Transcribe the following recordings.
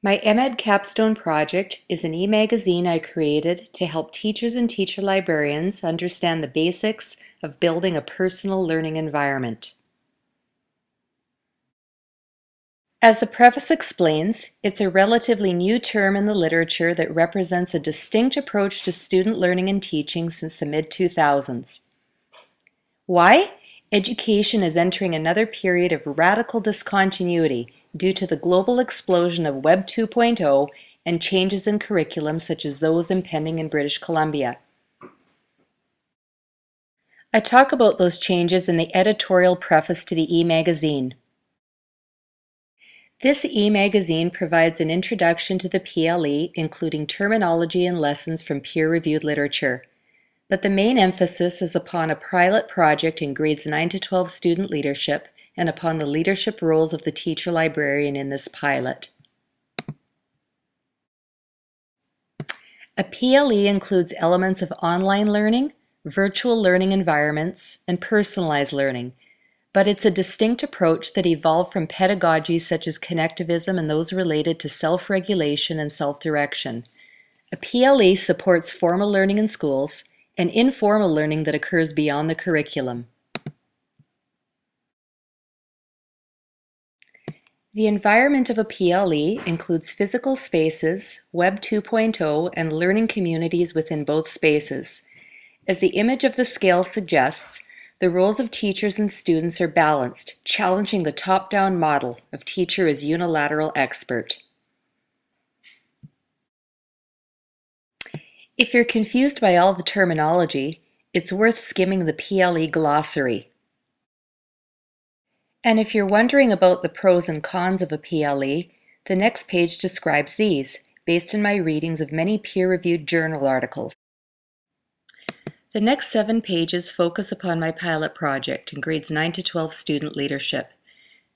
My MEd capstone project is an e-magazine I created to help teachers and teacher librarians understand the basics of building a personal learning environment. As the preface explains, it's a relatively new term in the literature that represents a distinct approach to student learning and teaching since the mid-2000s. Why? Education is entering another period of radical discontinuity due to the global explosion of Web 2.0 and changes in curriculum such as those impending in British Columbia. I talk about those changes in the editorial preface to the e-magazine. This e-magazine provides an introduction to the PLE, including terminology and lessons from peer-reviewed literature. But the main emphasis is upon a pilot project in grades 9 to 12 student leadership and upon the leadership roles of the teacher librarian in this pilot. A PLE includes elements of online learning, virtual learning environments, and personalized learning, but it's a distinct approach that evolved from pedagogies such as connectivism and those related to self-regulation and self-direction. A PLE supports formal learning in schools and informal learning that occurs beyond the curriculum. The environment of a PLE includes physical spaces, Web 2.0, and learning communities within both spaces. As the image of the scale suggests, the roles of teachers and students are balanced, challenging the top-down model of teacher as unilateral expert. If you're confused by all the terminology, it's worth skimming the PLE glossary. And if you're wondering about the pros and cons of a PLE, the next page describes these, based on my readings of many peer-reviewed journal articles. The next 7 pages focus upon my pilot project in grades 9 to 12 student leadership.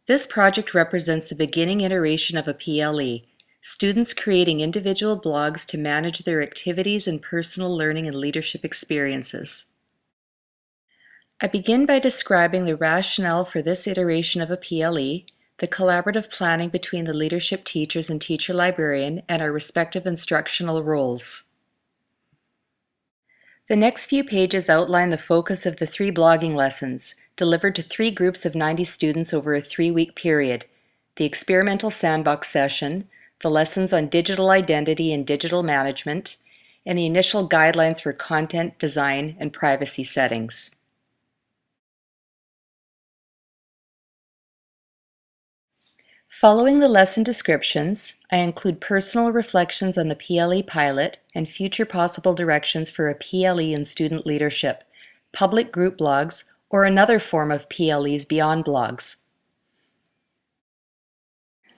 This project represents the beginning iteration of a PLE, students creating individual blogs to manage their activities and personal learning and leadership experiences. I begin by describing the rationale for this iteration of a PLE, the collaborative planning between the leadership teachers and teacher librarian, and our respective instructional roles. The next few pages outline the focus of the 3 blogging lessons, delivered to 3 groups of 90 students over a 3-week period: the experimental sandbox session, the lessons on digital identity and digital management, and the initial guidelines for content design and privacy settings. Following the lesson descriptions, I include personal reflections on the PLE pilot and future possible directions for a PLE in student leadership, public group blogs, or another form of PLEs beyond blogs.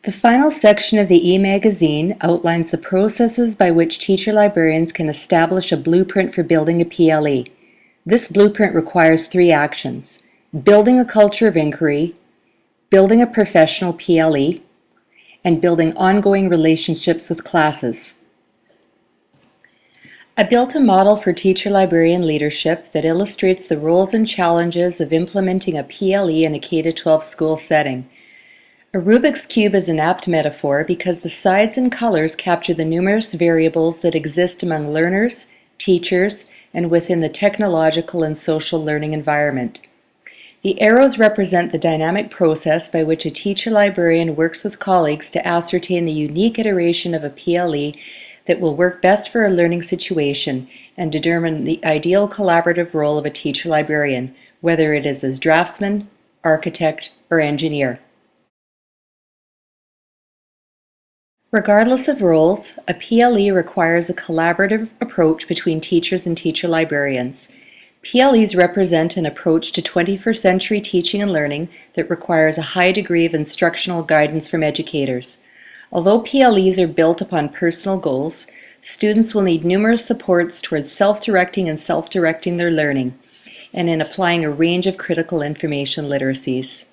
The final section of the e-magazine outlines the processes by which teacher librarians can establish a blueprint for building a PLE. This blueprint requires 3 actions: building a culture of inquiry, building a professional PLE, and building ongoing relationships with classes. I built a model for teacher librarian leadership that illustrates the roles and challenges of implementing a PLE in a K-12 school setting. A Rubik's Cube is an apt metaphor because the sides and colors capture the numerous variables that exist among learners, teachers, and within the technological and social learning environment. The arrows represent the dynamic process by which a teacher librarian works with colleagues to ascertain the unique iteration of a PLE that will work best for a learning situation and determine the ideal collaborative role of a teacher librarian, whether it is as draftsman, architect, or engineer. Regardless of roles, a PLE requires a collaborative approach between teachers and teacher librarians. PLEs represent an approach to 21st century teaching and learning that requires a high degree of instructional guidance from educators. Although PLEs are built upon personal goals, students will need numerous supports towards self-directing and self-directing their learning, and in applying a range of critical information literacies.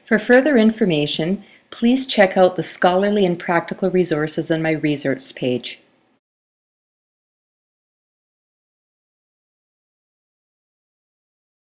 For further information, please check out the scholarly and practical resources on my resource page.